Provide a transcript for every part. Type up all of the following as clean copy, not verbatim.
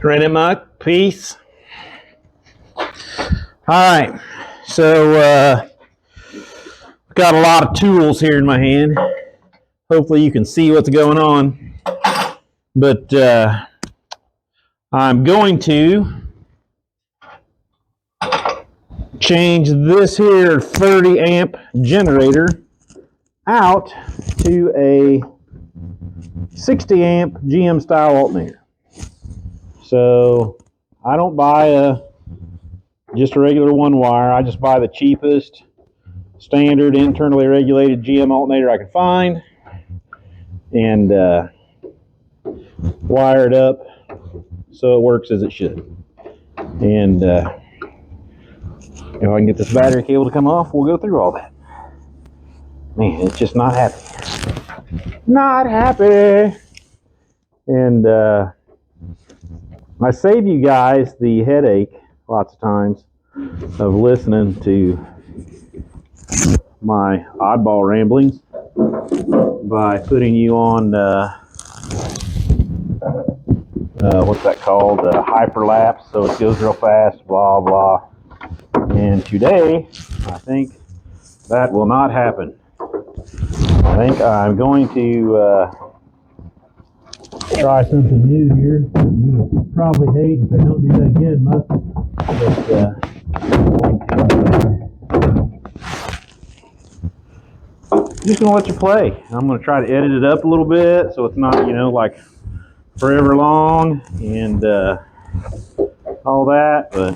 Ready, Muck? Peace. All right, so got a lot of tools here in my hand. Hopefully you can see what's going on. But I'm going to change this here 30 amp generator out to a 60 amp GM style alternator. So I don't buy just a regular one wire. I just buy the cheapest standard internally regulated GM alternator I can find and wire it up so it works as it should. And if I can get this battery cable to come off, we'll go through all that. Man, it's just not happy. Not happy. And I save you guys the headache lots of times of listening to my oddball ramblings by putting you on what's that called? Hyperlapse, so it goes real fast, blah blah. And today, I think that will not happen. I think I'm going to try something new here. You will probably hate if I don't do that again, Muck. I'm just gonna let you play. I'm gonna try to edit it up a little bit so it's not, like forever long and all that. But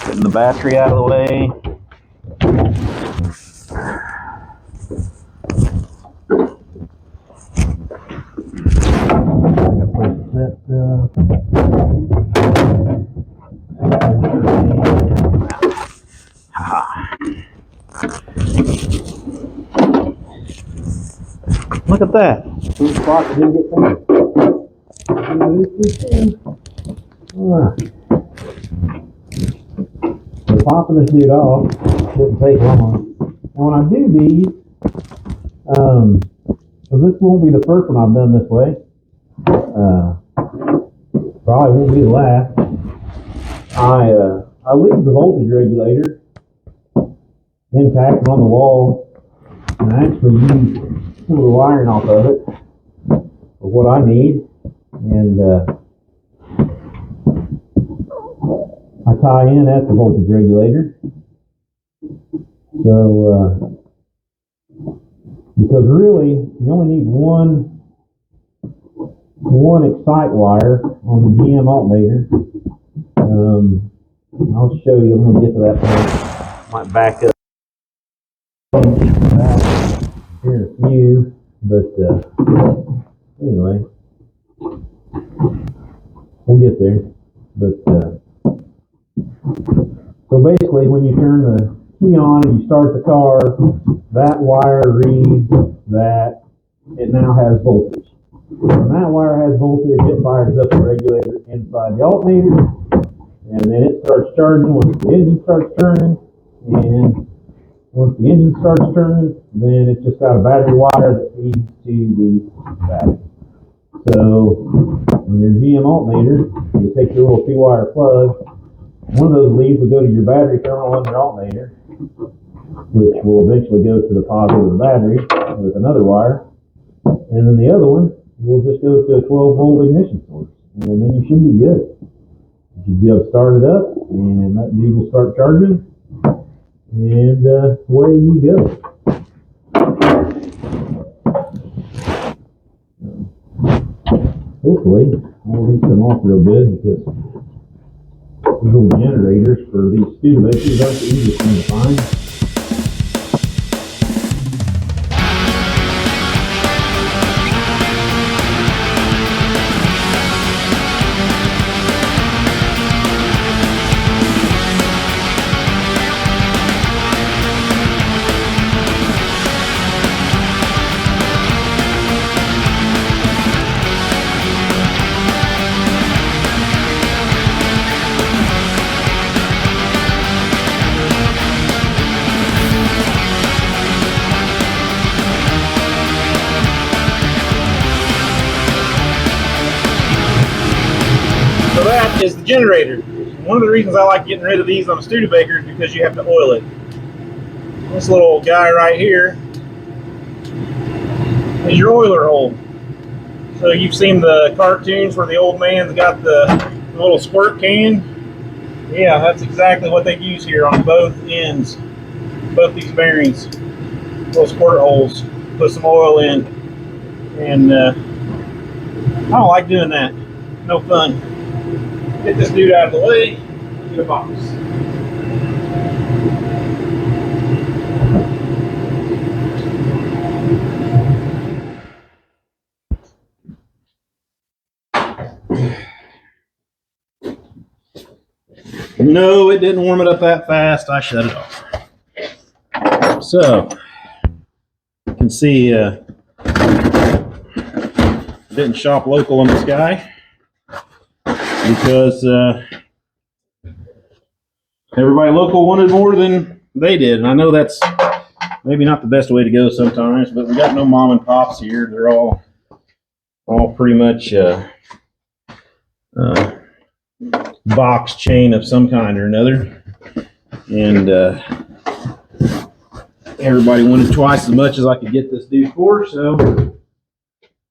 getting the battery out of the way. Look at that. Two spots didn't get finished. So popping this dude off didn't take long. And when I do these, so this won't be the first one I've done this way. Probably won't be the last. I leave the voltage regulator intact on the wall, and I actually use some of the wiring off of it for what I need, and I tie in at the voltage regulator. So because really you only need one excite wire on the GM alternator. I'll show you. I'm going to get to that point. Might back up here in a few, but anyway, we'll get there. But so basically, when you turn the key on and you start the car, that wire reads that it now has voltage. When that wire has voltage, it fires up the regulator inside the alternator, and then it starts charging once the engine starts turning, and once the engine starts turning, then it's just got a battery wire that feeds to the battery. So on your GM alternator, you take your little 2-wire plug, one of those leads will go to your battery terminal on your alternator, which will eventually go to the positive of the battery with another wire, and then the other one will just go to a 12-volt ignition source, and then you should be good. You should be able to start it up, and that dude will start charging, and away you go. Hopefully, all these come off real good, because these little generators for these Studevicios aren't the easiest thing to find. is the generator. One of the reasons I like getting rid of these on a Studebaker is because you have to oil it. This little guy right here is your oiler hole. So you've seen the cartoons where the old man's got the little squirt can. Yeah, that's exactly what they use here on both ends, both these bearings. Little squirt holes. Put some oil in, and I don't like doing that. No fun. Get this dude out of the way. Get a box. No, it didn't warm it up that fast. I shut it off. So, you can see didn't shop local on this guy because everybody local wanted more than they did. And I know that's maybe not the best way to go sometimes, but we got no mom and pops here. They're all pretty much box chain of some kind or another. And everybody wanted twice as much as I could get this dude for, so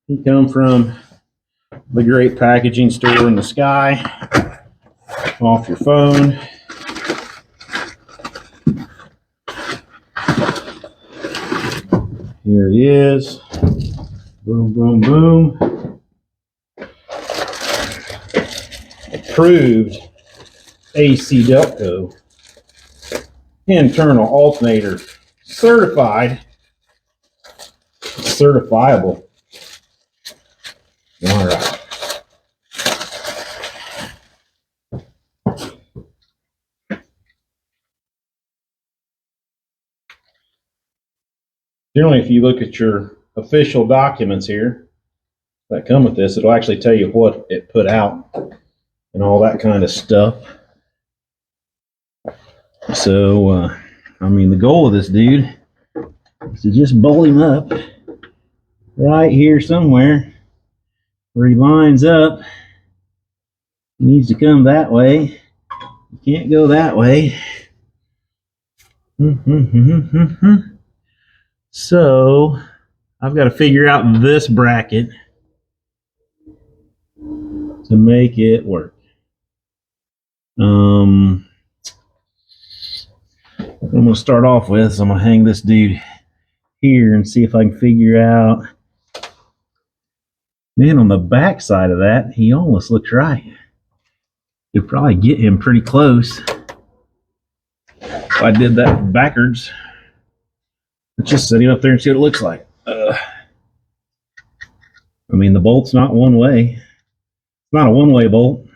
he come from the great packaging store in the sky, off your phone. Here he is. Boom, boom, boom. Approved AC Delco. Internal alternator. Certified. Certifiable. All right. Generally, if you look at your official documents here that come with this, it'll actually tell you what it put out and all that kind of stuff. So, I mean, the goal of this dude is to just bowl him up right here somewhere where he lines up. He needs to come that way. He can't go that way. So, I've got to figure out this bracket to make it work. What I'm going to start off with is I'm going to hang this dude here and see if I can figure out. Man, on the back side of that, he almost looks right. Could probably get him pretty close if I did that backwards. Let's just set him up there and see what it looks like. I mean, the bolt's not one way. It's not a one-way bolt.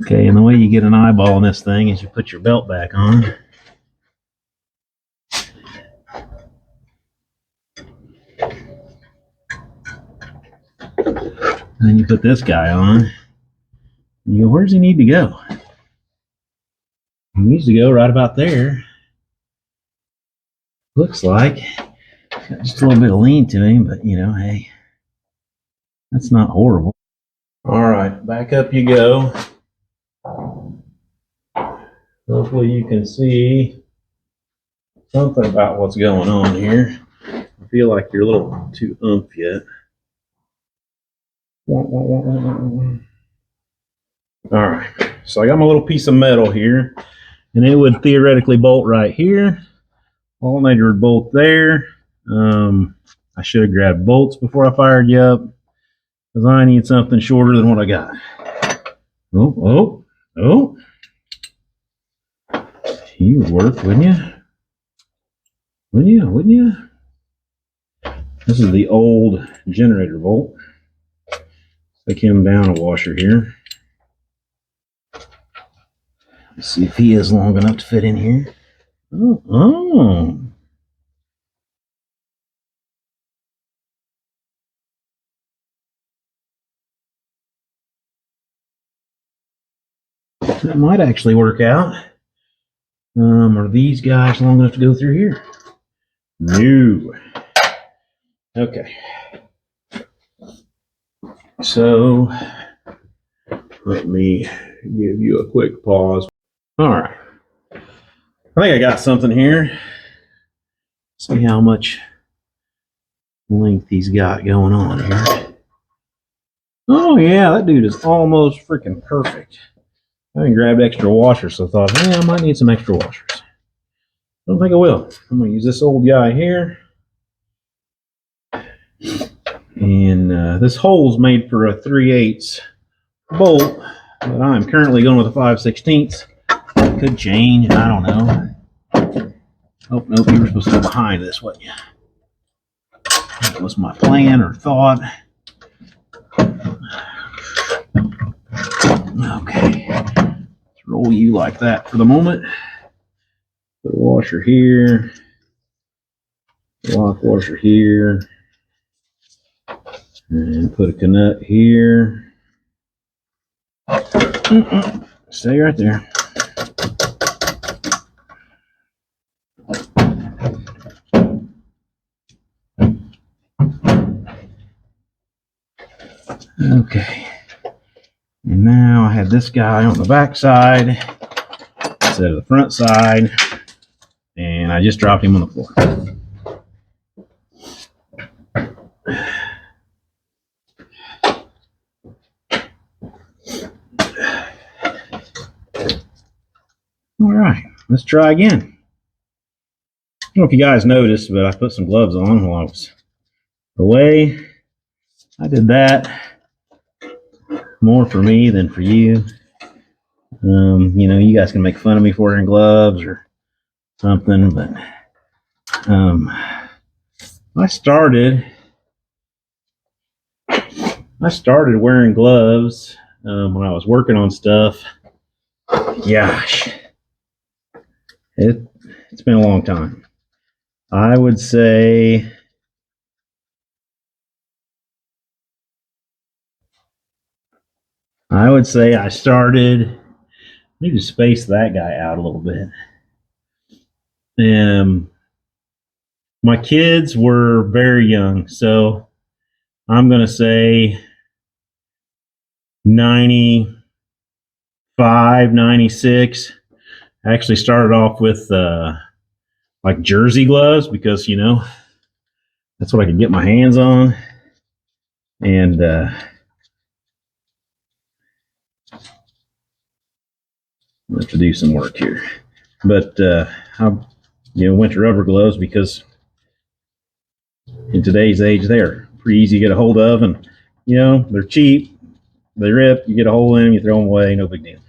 Okay, and the way you get an eyeball on this thing is you put your belt back on. And then you put this guy on. You go, where does he need to go? He needs to go right about there. Looks like got just a little bit of lean to him, but you know, hey, that's not horrible. All right, back up you go. Hopefully you can see something about what's going on here. I feel like you're a little too oomph yet. All right, so I got my little piece of metal here, and it would theoretically bolt right here. Alternator would bolt there. I should have grabbed bolts before I fired you up, because I need something shorter than what I got. Oh. You would work, wouldn't you? Wouldn't you? This is the old generator bolt. Stick him down a washer here. Let's see if he is long enough to fit in here. Oh. that might actually work out. Are these guys long enough to go through here? No. Okay. So let me give you a quick pause. All right. I think I got something here. See how much length he's got going on here. Oh yeah, that dude is almost freaking perfect. I grabbed extra washers, so I thought, hey, I might need some extra washers. I don't think I will. I'm going to use this old guy here. And this hole's made for a 3/8 bolt, but I'm currently going with a 5/16. Could change, I don't know. Oh, nope, you were supposed to go behind this, wasn't you? That was my plan or thought. Okay, let's roll you like that for the moment. Put a washer here, lock washer here, and put a nut here. Stay right there. Okay, and now I had this guy on the back side instead of the front side, and I just dropped him on the floor. All right, let's try again. I don't know if you guys noticed, but I put some gloves on while I was away. I did that more for me than for you. You know, you guys can make fun of me for wearing gloves or something, but I started wearing gloves when I was working on stuff. Gosh, it's been a long time. I would say I started. I need to space that guy out a little bit. My kids were very young, so I'm going to say 95, 96. I actually started off with like jersey gloves because, you know, that's what I could get my hands on. And I have to do some work here. But I went to rubber gloves because in today's age, they're pretty easy to get a hold of. And, you know, they're cheap. They rip. You get a hole in them, you throw them away. No big deal.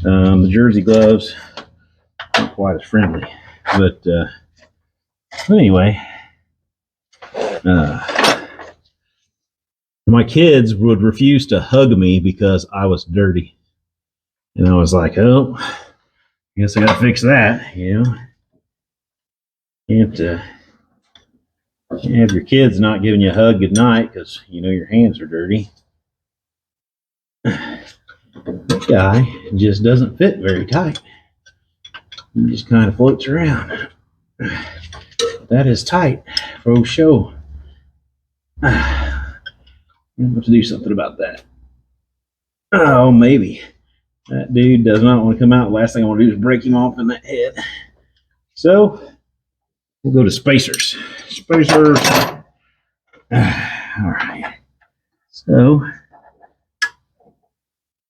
The jersey gloves aren't quite as friendly. But anyway, my kids would refuse to hug me because I was dirty. And I was like, oh, I guess I got to fix that, you know. Can't have your kids not giving you a hug goodnight because, you know, your hands are dirty. This guy just doesn't fit very tight. He just kind of floats around. That is tight for show. I'm going to do something about that. Oh, maybe. That dude does not want to come out. Last thing I want to do is break him off in the head. So, we'll go to spacers. Spacers. All right. So,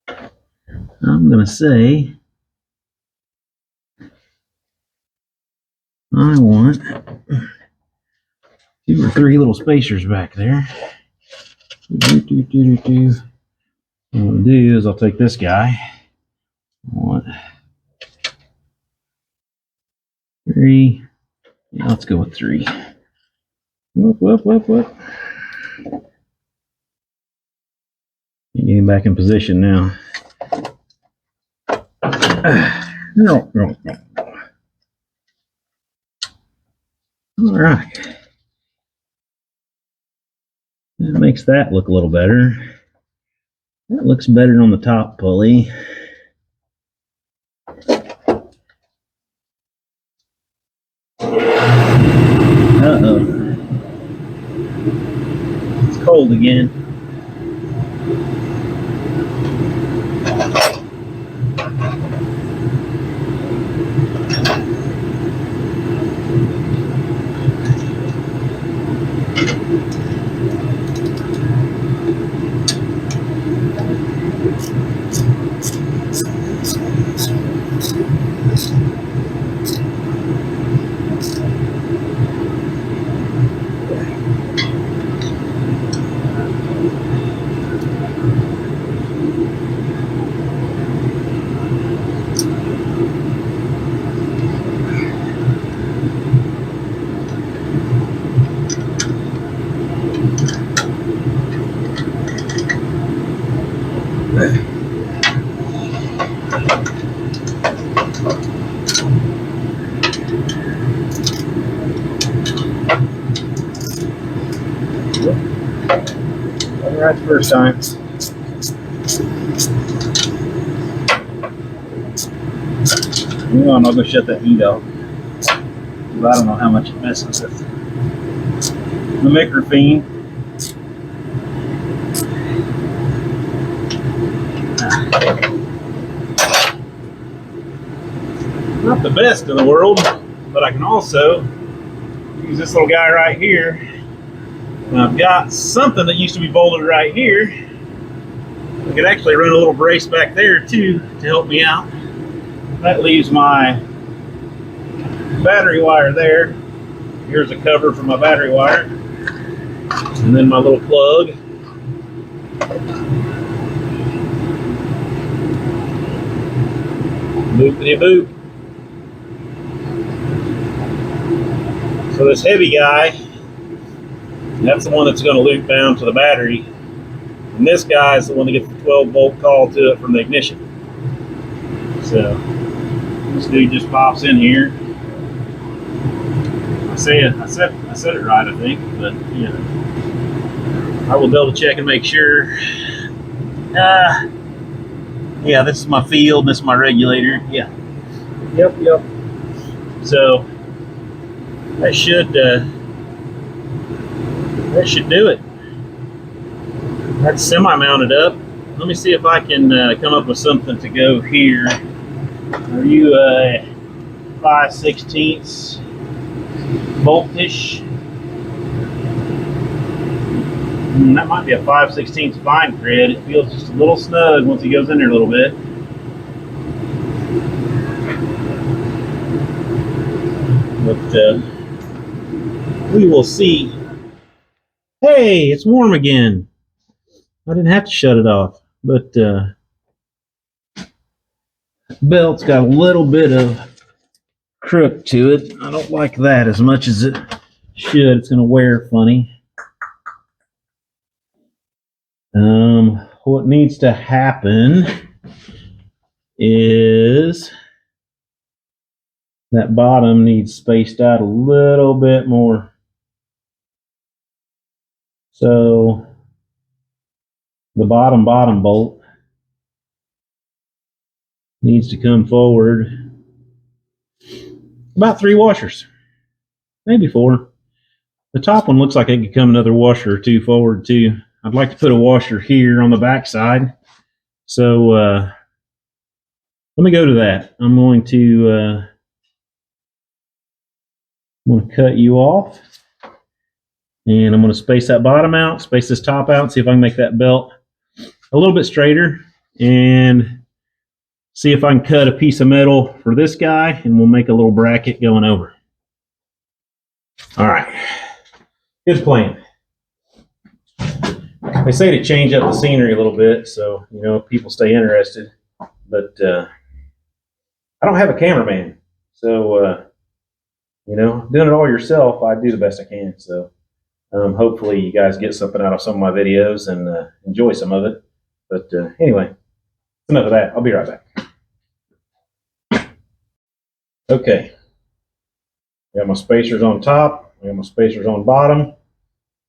I'm going to say I want 2 or 3 little spacers back there. What I'm going to do is I'll take this guy. I want 3. Yeah, let's go with 3. Whoop. Getting back in position now. No. All right. That makes that look a little better. That looks better on the top pulley. cold again. Right the first time. Hang on, I'll go shut that heat off. I don't know how much it messes with the microphone. Not the best in the world, but I can also use this little guy right here. And I've got something that used to be bolted right here. I could actually run a little brace back there too to help me out. That leaves my battery wire there. Here's a cover for my battery wire. And then my little plug. Boopity boop. So this heavy guy, that's the one that's going to loop down to the battery. And this guy is the one that gets the 12-volt call to it from the ignition. So this dude just pops in here. I said it right, I think, but you know, I will double check and make sure. Yeah, this is my field, and this is my regulator. Yeah. Yep. So that should do it. That's semi-mounted up. Let me see if I can come up with something to go here. Are you 5/16 voltish? That might be a 5/16 fine grid. It feels just a little snug once he goes in there a little bit. But we will see. Hey, it's warm again. I didn't have to shut it off, but belt's got a little bit of crook to it. I don't like that as much as it should. It's going to wear funny. What needs to happen is that bottom needs spaced out a little bit more. So the bottom bolt needs to come forward about 3 washers, maybe 4. The top one looks like it could come another washer or 2 forward too. I'd like to put a washer here on the back side. So let me go to that. I'm going to cut you off, and I'm going to space that bottom out, space this top out, see if I can make that belt a little bit straighter, and see if I can cut a piece of metal for this guy, and we'll make a little bracket going over. All right, good plan. They say to change up the scenery a little bit, so you know people stay interested. But I don't have a cameraman, so you know, doing it all yourself, I do the best I can. So hopefully you guys get something out of some of my videos and enjoy some of it. But anyway, enough of that. I'll be right back. Okay, got my spacers on top. I got my spacers on bottom.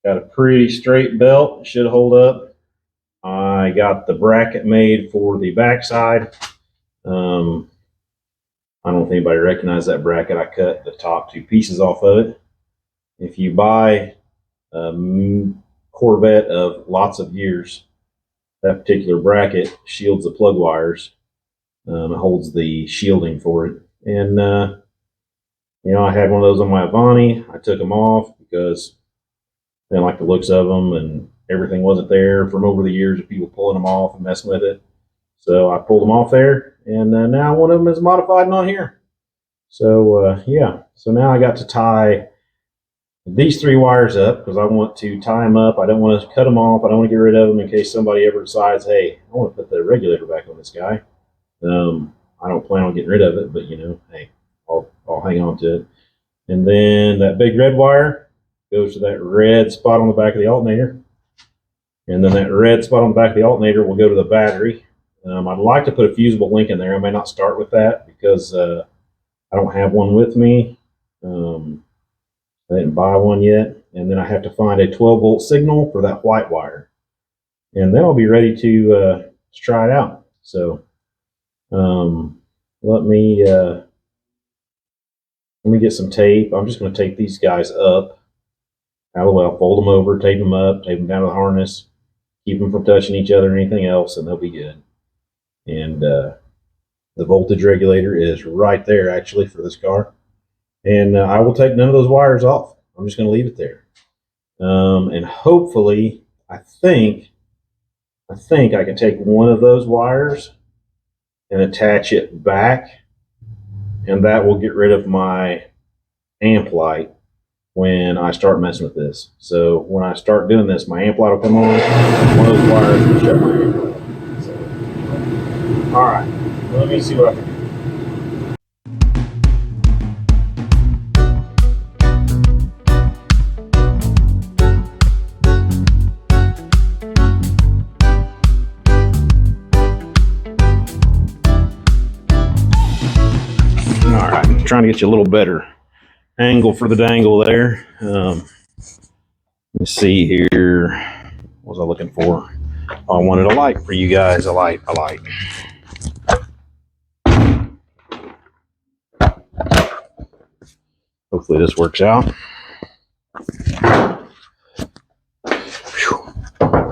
Got a pretty straight belt. It should hold up. I got the bracket made for the backside. I don't know if anybody recognized that bracket. I cut the top 2 pieces off of it. If you buy Corvette of lots of years. That particular bracket shields the plug wires. It holds the shielding for it. And, you know, I had one of those on my Avani. I took them off because I didn't like the looks of them, and everything wasn't there from over the years of people pulling them off and messing with it. So I pulled them off there, and now one of them is modified and on here. So, yeah. So now I got to tie these 3 wires up because I want to tie them up. I don't want to cut them off. I don't want to get rid of them in case somebody ever decides, hey, I want to put the regulator back on this guy. I don't plan on getting rid of it, but you know, hey, I'll hang on to it. And then that big red wire goes to that red spot on the back of the alternator. And then that red spot on the back of the alternator will go to the battery. I'd like to put a fusible link in there. I may not start with that because I don't have one with me. I didn't buy one yet. And then I have to find a 12-volt signal for that white wire. And then I'll be ready to try it out. So let me get some tape. I'm just going to tape these guys up out of the way. I'll fold them over, tape them up, tape them down to the harness, keep them from touching each other or anything else, and they'll be good. And the voltage regulator is right there, actually, for this car. And I will take none of those wires off. I'm just going to leave it there. And hopefully, I think I can take one of those wires and attach it back, and that will get rid of my amp light when I start messing with this. So when I start doing this, my amp light will come on, one of those wires will shut my amp light off. So, all right, let me see what I can do. Trying to get you a little better angle for the dangle there. Let's see here. What was I looking for? I wanted a light for you guys. A light. Hopefully this works out.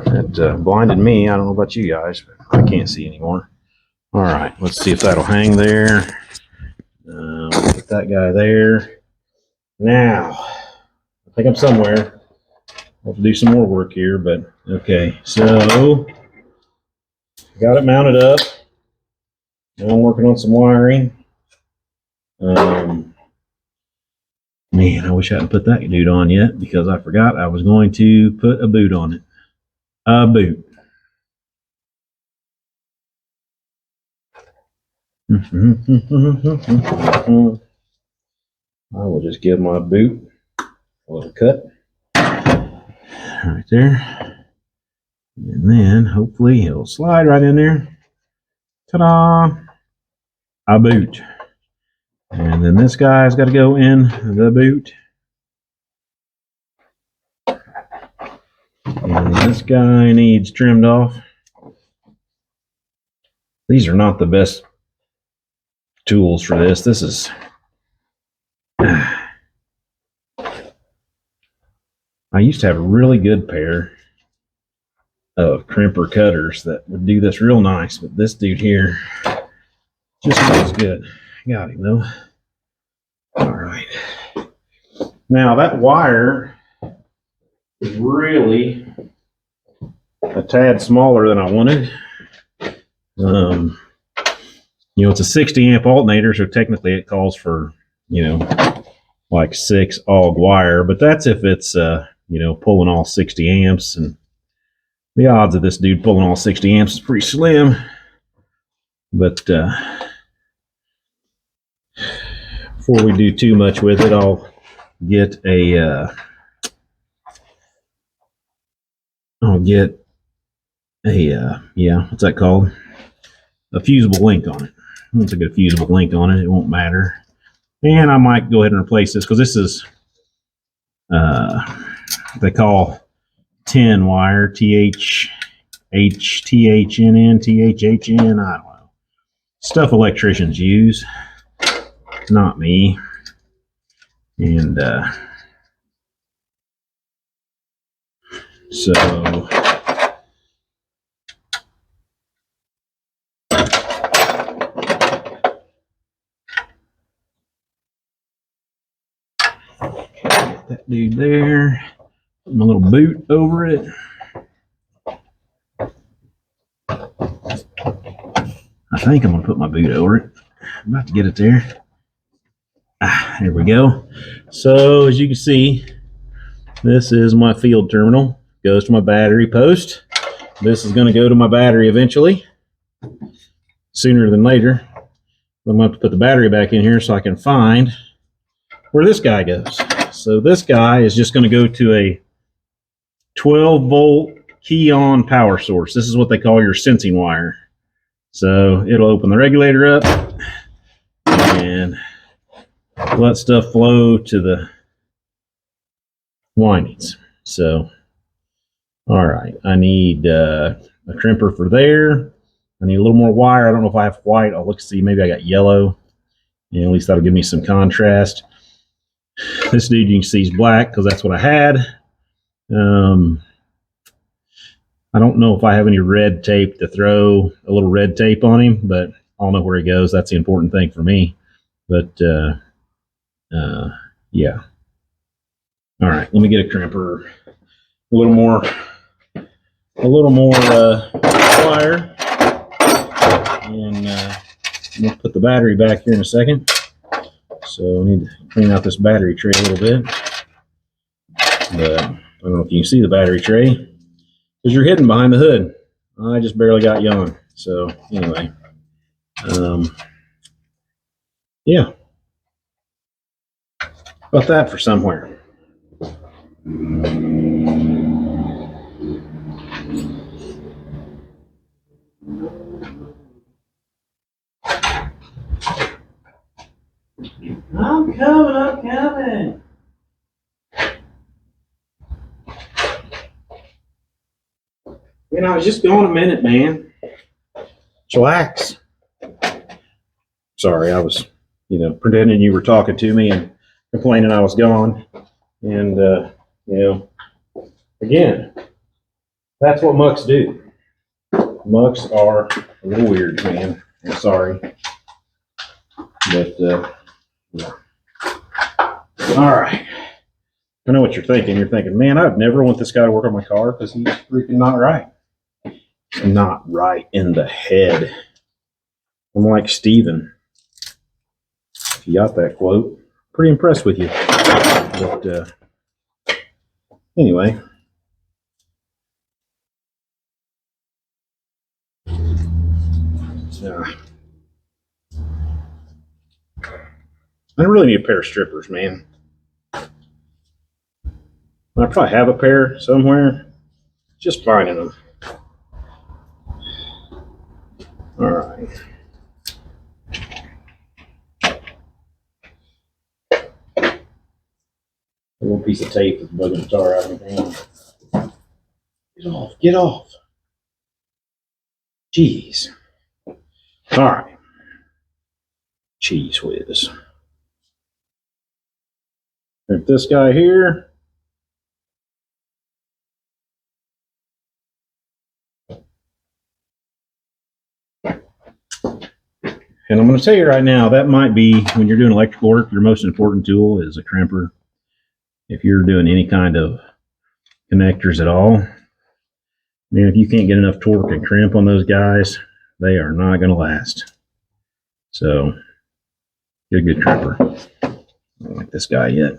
It blinded me. I don't know about you guys, but I can't see anymore. All right, let's see if that'll hang there. Put that guy there. Now, I think I'm somewhere. I'll have to do some more work here, but okay. So, got it mounted up. Now I'm working on some wiring. Man, I wish I hadn't put that dude on yet because I forgot I was going to put a boot on it. A boot. I will just give my boot a little cut right there, and then hopefully it'll slide right in there. Ta-da! A boot. And then this guy's got to go in the boot. And this guy needs trimmed off. These are not the best tools for this. This is I used to have a really good pair of crimper cutters that would do this real nice, but this dude here just feels good. Got him though. All right. Now that wire is really a tad smaller than I wanted. You know, it's a 60 amp alternator, so technically it calls for, you know, like 6 AUG wire, but that's if it's, you know, pulling all 60 amps, and the odds of this dude pulling all 60 amps is pretty slim. But before we do too much with it, I'll get a, yeah, what's that called? A fusible link on it. Once I get a fusible link on it, it won't matter. And I might go ahead and replace this because this is, they call 10 wire, THHNN, THHN, I don't know. Stuff electricians use. It's not me. And So that dude there, put my little boot over it. I think I'm gonna put my boot over it. I'm about to get it there. There we go. So as you can see, this is my field terminal. Goes to my battery post. This is gonna go to my battery eventually, sooner than later. I'm gonna have to put the battery back in here so I can find where this guy goes. So this guy is just gonna go to a 12 volt key on power source. This is what they call your sensing wire. So it'll open the regulator up and let stuff flow to the windings. So, all right, I need a crimper for there. I need a little more wire. I don't know if I have white. I'll look to see. Maybe I got yellow. And at least that'll give me some contrast. This dude you can see is black because that's what I had. I don't know if I have any red tape to throw a little red tape on him, but I'll know where he goes. That's the important thing for me. But yeah. All right, let me get a crimper. A little more wire, and I'm gonna put the battery back here in a second. So I need to clean out this battery tray a little bit. But I don't know if you can see the battery tray because you're hidden behind the hood. I just barely got you on. So anyway, yeah. About that for somewhere. I'm coming. You know, I was just going a minute, man. Chillax. Sorry, I was, pretending you were talking to me and complaining I was gone. And, again, that's what mucks do. Mucks are a little weird, man. I'm sorry. But, yeah. All right. I know what you're thinking. You're thinking, man, I'd never want this guy to work on my car because he's freaking not right. Not right in the head. I'm like Steven. If you got that quote, pretty impressed with you. But anyway. I really need a pair of strippers, man. I probably have a pair somewhere. Just finding them. All right. A little piece of tape is bugging the tar out of my hand. Get off. Jeez. All right. Cheese whiz. There's this guy here. And I'm going to tell you right now, that might be, when you're doing electrical work, your most important tool is a crimper. If you're doing any kind of connectors at all, man, if you can't get enough torque and crimp on those guys, they are not going to last. So, get a good crimper. I don't like this guy yet.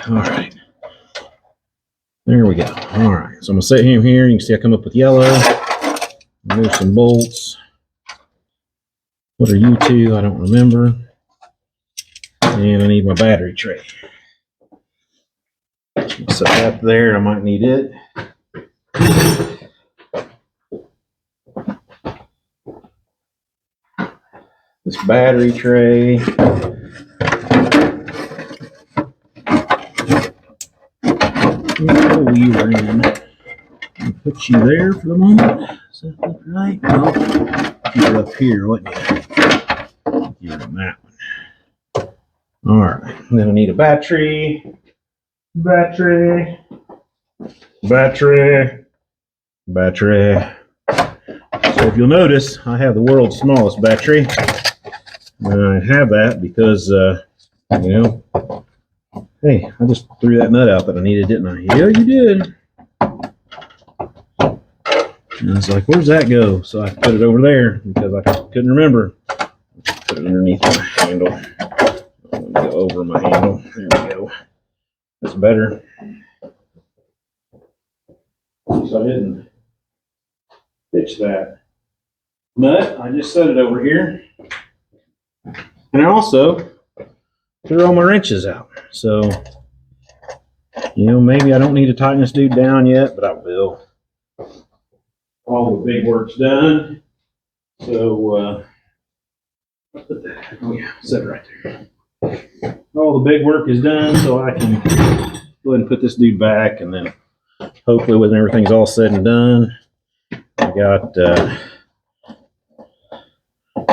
All right. There we go. All right. So I'm going to set him here. You can see I come up with yellow. Remove some bolts. What are you two? I don't remember. And I need my battery tray. Set that there. I might need it. This battery tray. We ran. put you there for the moment. Does that look right? No. You're up here, wouldn't you? You're in that one. All right. Then I need a battery. Battery. So if you'll notice, I have the world's smallest battery. And I have that because, you know, hey, I just threw that nut out that I needed, didn't I? Yeah, you did. And I was like, where's that go? So I put it over there because I couldn't remember. Put it underneath my handle. Let me go over my handle. There we go. That's better. So I didn't fix that nut. I just set it over here. And I also threw all my wrenches out. So, you know, maybe I don't need to tighten this dude down yet, but I will. All the big work's done. So, put that, oh yeah, set it right there. All the big work is done, so I can go ahead and put this dude back, and then hopefully when everything's all said and done, I got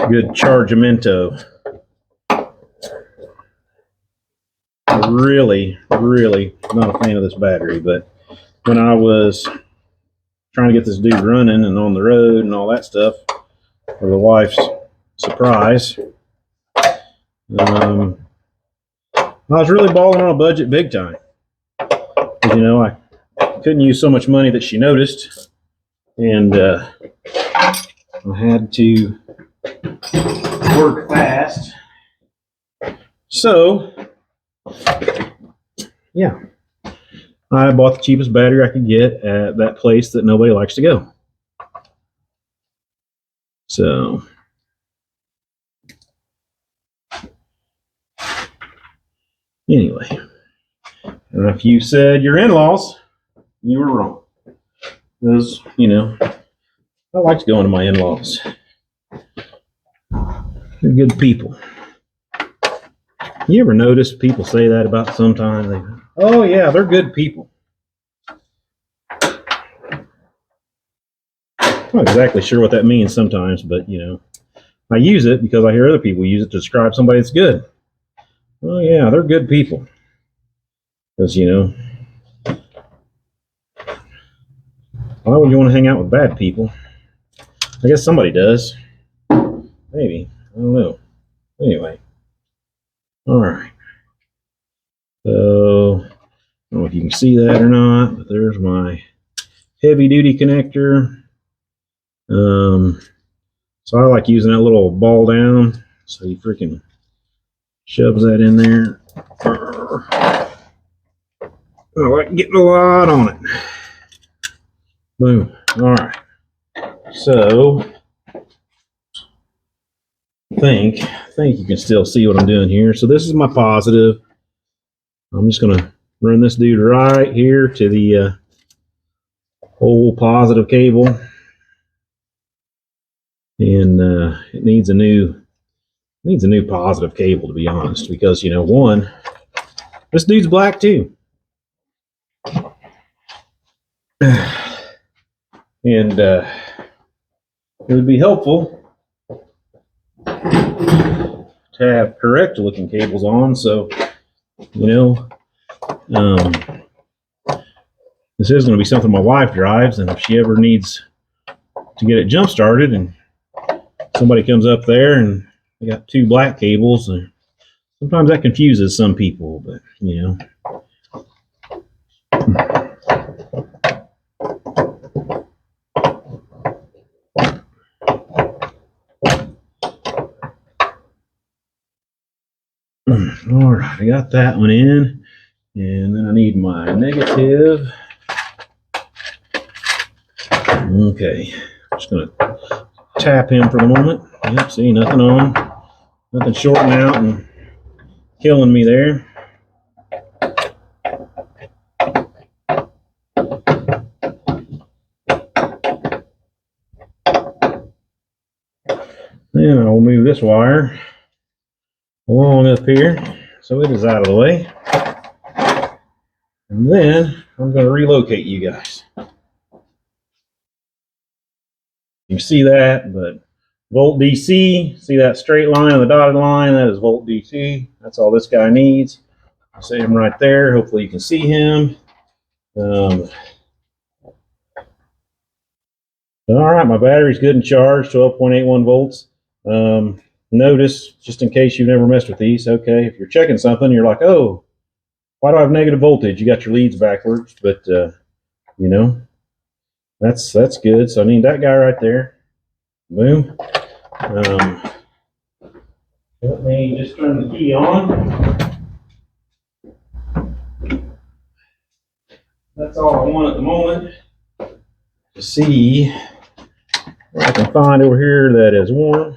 good chargamento. Really not a fan of this battery, but when I was trying to get this dude running and on the road and all that stuff for the wife's surprise, I was really balling on a budget big time. Because, you know, I couldn't use so much money that she noticed, and I had to work fast. So, yeah, I bought the cheapest battery I could get at that place that nobody likes to go. So, anyway, and if you said your in-laws, you were wrong. Because, you know, I like to go into my in-laws. They're good people. You ever notice people say that about sometimes? They go, oh yeah, they're good people. I'm not exactly sure what that means sometimes, but you know, I use it because I hear other people use it to describe somebody that's good. Oh yeah, they're good people. Because, you know, why would you want to hang out with bad people? I guess somebody does. Maybe. I don't know. Anyway. Alright. So, I don't know if you can see that or not, but there's my heavy duty connector. So I like using that little ball down. So he freaking shoves that in there. I like getting a lot on it. Boom. Alright. So, I think you can still see what I'm doing here. So this is my positive. I'm just going to run this dude right here to the whole positive cable. And it needs a new positive cable, to be honest, because, you know, one, this dude's black too. And it would be helpful to have correct looking cables on. So, you know, this is going to be something my wife drives, and if she ever needs to get it jump started and somebody comes up there and they got two black cables, and sometimes that confuses some people, but you know. All right, I got that one in, and then I need my negative. Okay, I'm just gonna tap him for the moment. Yep, see, nothing on, nothing shorting out and killing me there. Then I will move this wire along up here so it is out of the way. And then I'm going to relocate you guys. You can see that, but volt DC, see that straight line on the dotted line? That is volt DC. That's all this guy needs. I'll set him right there. Hopefully you can see him. All right, my battery's good and charged, 12.81 volts. Notice, just in case you've never messed with these, okay, if you're checking something, you're like, oh, why do I have negative voltage? You got your leads backwards, but, you know, that's good. So I need that guy right there. Boom. Let me just turn the key on. That's all I want at the moment. To see what I can find over here that is warm.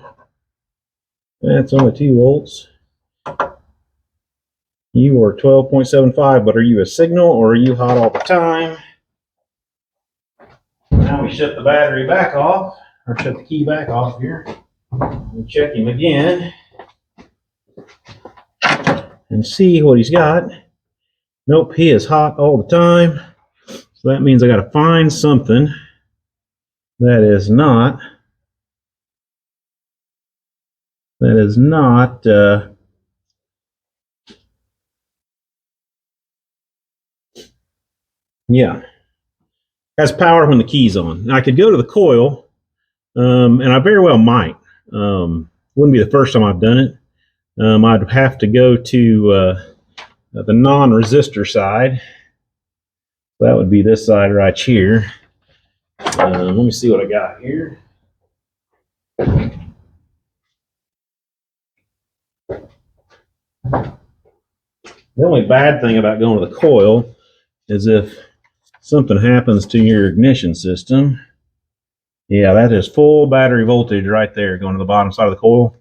That's only 2 volts. You are 12.75, but are you a signal or are you hot all the time? Now we shut the battery back off, or shut the key back off here. And check him again and see what he's got. Nope, he is hot all the time. So that means I got to find something that is not yeah, has power when the key's on. Now I could go to the coil, and I very well might. Wouldn't be the first time I've done it. I'd have to go to the non-resistor side. That would be this side right here. Let me see what I got here. The only bad thing about going to the coil is if something happens to your ignition system. Yeah, that is full battery voltage right there going to the bottom side of the coil.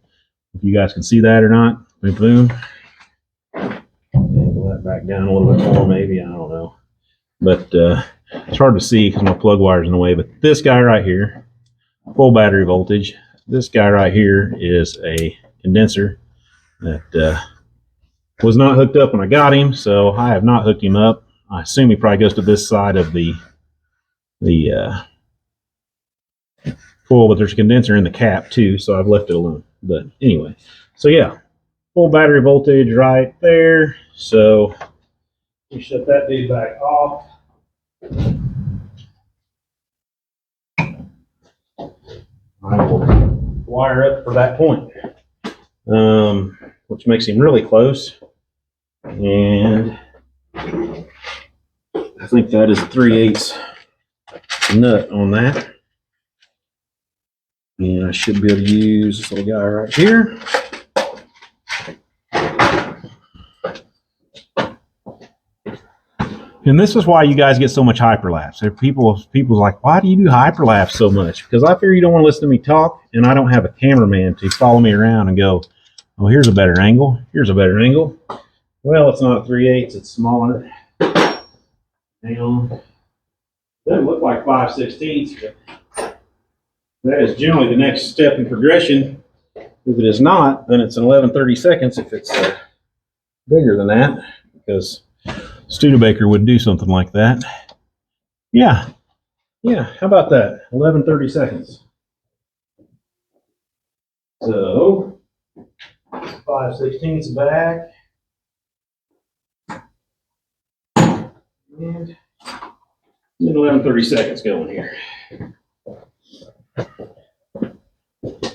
If you guys can see that or not. Boom, boom. Pull that back down a little bit more maybe, I don't know. But it's hard to see because my plug wire's in the way. But this guy right here, full battery voltage. This guy right here is a condenser that was not hooked up when I got him, so I have not hooked him up. I assume he probably goes to this side of the coil, but there's a condenser in the cap too, so I've left it alone. But anyway, so yeah, full battery voltage right there. So we shut that dude back off. I will wire up for that point, which makes him really close. And I think that is a 3/8 nut on that. And I should be able to use this little guy right here. And this is why you guys get so much hyperlapse. People's like, why do you do hyperlapse so much? Because I figure you don't want to listen to me talk, and I don't have a cameraman to follow me around and go, oh, here's a better angle. Here's a better angle. Well, it's not a 3/8, it's smaller. Hang on. Doesn't look like 5/16, but that is generally the next step in progression. If it is not, then it's an 11/32. If it's bigger than that, because Studebaker would do something like that. Yeah, how about that? 11/32. So 5/16 back. And 11/32 going here. I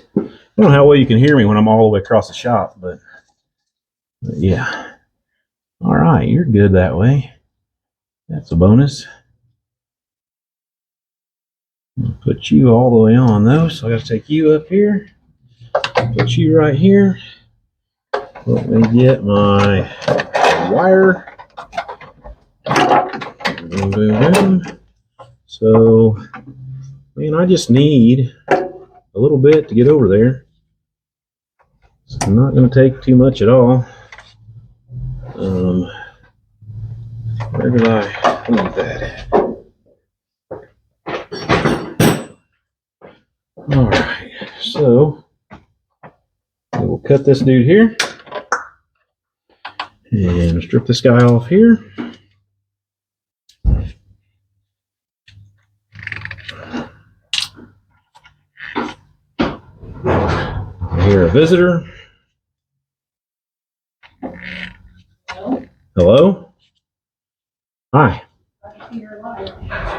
don't know how well you can hear me when I'm all the way across the shop, but yeah. All right, you're good that way. That's a bonus. I'll put you all the way on though, so I got to take you up here. Put you right here. Let me get my wire. Boom, boom, boom. So, man, I just need a little bit to get over there. It's not going to take too much at all. Where did I leave that? All right, so we'll cut this dude here and strip this guy off here. hear a visitor. Hello? Hi.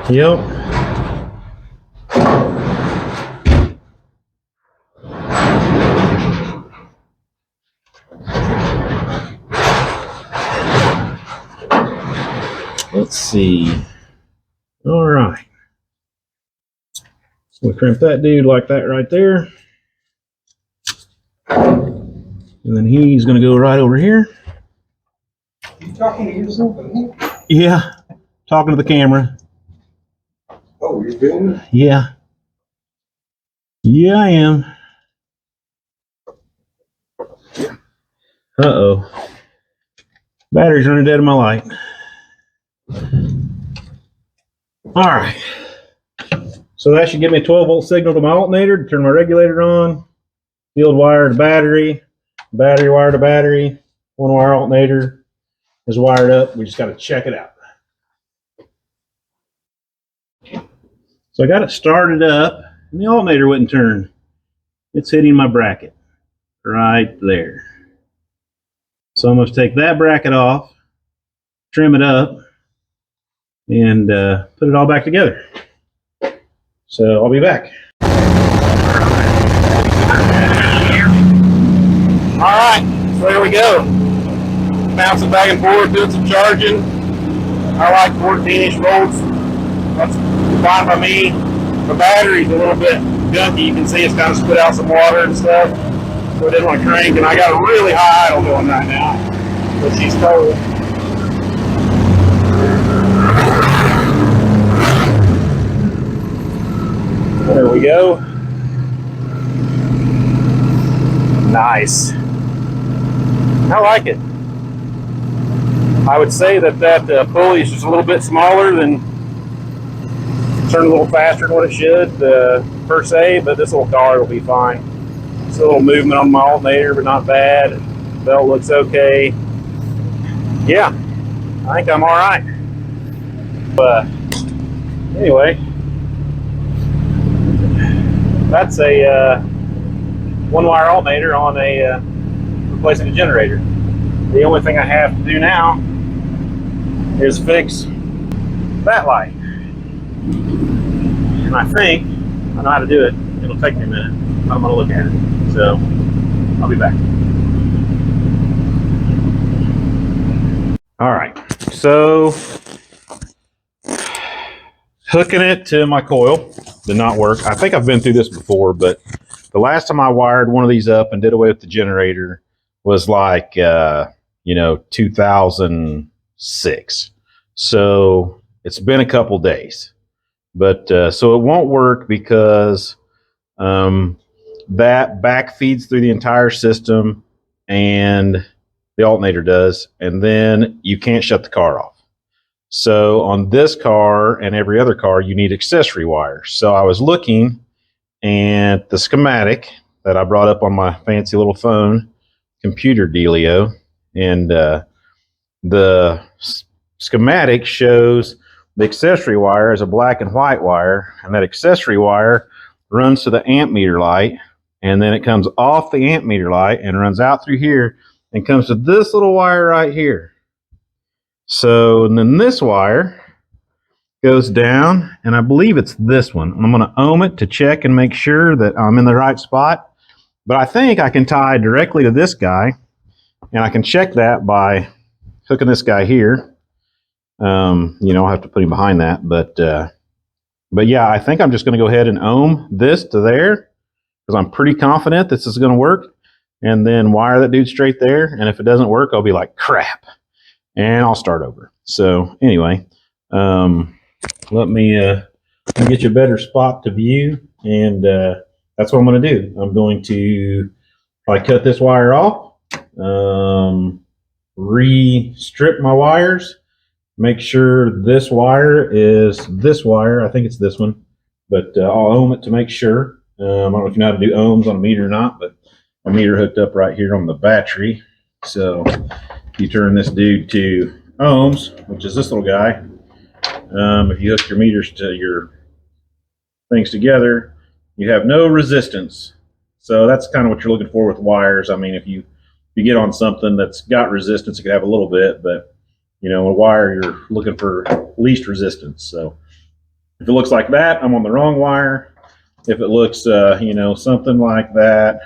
Yep. Let's see. All right. We'll crimp that dude like that right there. And then he's going to go right over here. You talking to yourself? Yeah. Talking to the camera. Oh, you're filming? Yeah. Yeah, I am. Uh-oh. Battery's running dead in my light. All right. So that should give me a 12-volt signal to my alternator to turn my regulator on. Field wire to battery. Battery wire to battery. One wire alternator is wired up. We just got to check it out. So I got it started up, and the alternator wouldn't turn. It's hitting my bracket right there. So I'm going to take that bracket off, trim it up, and put it all back together. So I'll be back. All right, so there we go. Bouncing back and forth, doing some charging. I like 14-inch volts. That's fine by me. The battery's a little bit gunky. You can see it's kind of spit out some water and stuff. So it didn't want to crank, and I got a really high idle going right now. But she's total. There we go. Nice. I like it. I would say that pulley is just a little bit smaller than, turn a little faster than what it should per se, but this little car will be fine. It's a little movement on my alternator, but not bad. Belt looks okay. Yeah, I think I'm all right. But anyway, that's a one-wire alternator on a replacing a generator. The only thing I have to do now is fix that light. And I think I know how to do it. It'll take me a minute. I'm going to look at it. So I'll be back. All right. So hooking it to my coil did not work. I think I've been through this before, but the last time I wired one of these up and did away with the generator was like, 2006. So it's been a couple days, but so it won't work because that back feeds through the entire system, and the alternator does, and then you can't shut the car off. So on this car and every other car, you need accessory wires. So I was looking at the schematic that I brought up on my fancy little phone computer dealio, and the schematic shows the accessory wire as a black and white wire, and that accessory wire runs to the amp meter light, and then it comes off the amp meter light and runs out through here and comes to this little wire right here. So and then this wire goes down, and I believe it's this one. I'm going to ohm it to check and make sure that I'm in the right spot. But I think I can tie directly to this guy, and I can check that by hooking this guy here. I'll have to put him behind that, but yeah, I think I'm just going to go ahead and ohm this to there because I'm pretty confident this is going to work, and then wire that dude straight there. And if it doesn't work, I'll be like, crap, and I'll start over. So anyway, let me get you a better spot to view, and that's what I'm going to do. I'm going to probably cut this wire off, re-strip my wires, make sure this wire is this wire. I think it's this one, but I'll ohm it to make sure. I don't know if you know how to do ohms on a meter or not, but a meter hooked up right here on the battery. So you turn this dude to ohms, which is this little guy. If you hook your meters to your things together, you have no resistance. So that's kind of what you're looking for with wires. I mean, if you get on something that's got resistance, it could have a little bit, but a wire, you're looking for least resistance. So if it looks like that, I'm on the wrong wire. If it looks, something like that,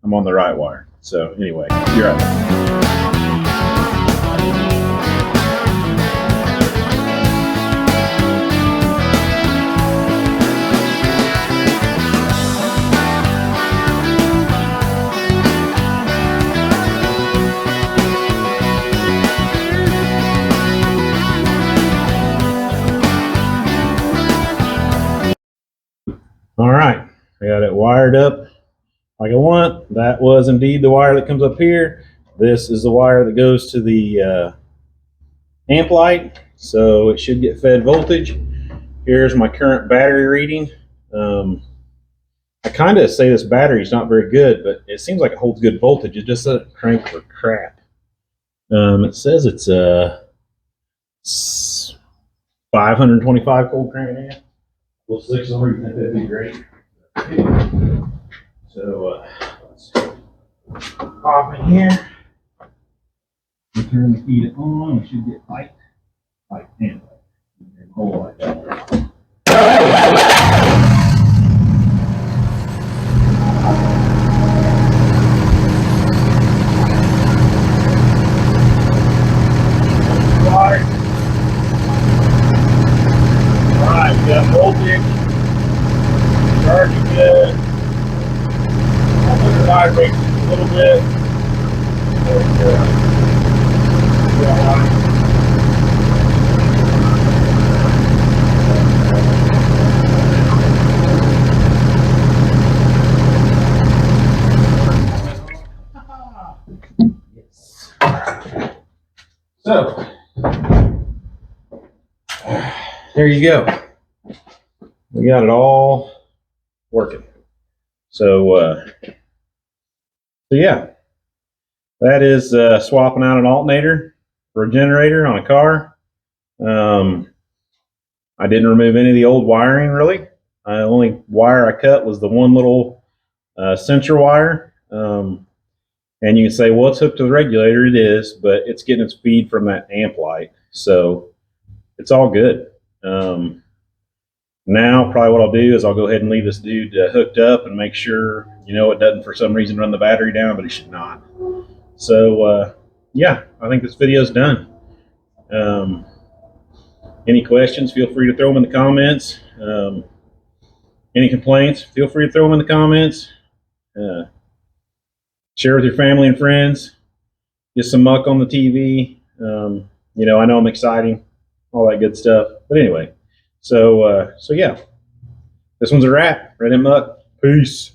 I'm on the right wire. So anyway, you're right. All right, I got it wired up like I want. That was indeed the wire that comes up here. This is the wire that goes to the amp light, so it should get fed voltage. Here's my current battery reading. I kind of say this battery is not very good, but it seems like it holds good voltage. It just doesn't crank for crap. It says it's 525 cold crank amp. Well, 600, you think that'd be great? So let's pop in here. We turn the key to on. We should get light and hold like that. Alright, we got voltage. Charging good. The vibrates a little bit. Yes. So, there you go. We got it all working. So yeah, that is swapping out an alternator for a generator on a car. I didn't remove any of the old wiring really. The only wire I cut was the one little sensor wire. And you can say, well, it's hooked to the regulator. It is, but it's getting its feed from that amp light. So it's all good. Now, probably what I'll do is I'll go ahead and leave this dude hooked up and make sure, it doesn't for some reason run the battery down, but it should not. So, yeah, I think this video's done. Any questions, feel free to throw them in the comments. Any complaints, feel free to throw them in the comments. Share with your family and friends. Get some muck on the TV. I know I'm exciting, all that good stuff. But anyway, so yeah, this one's a wrap. Red and Muck. Peace.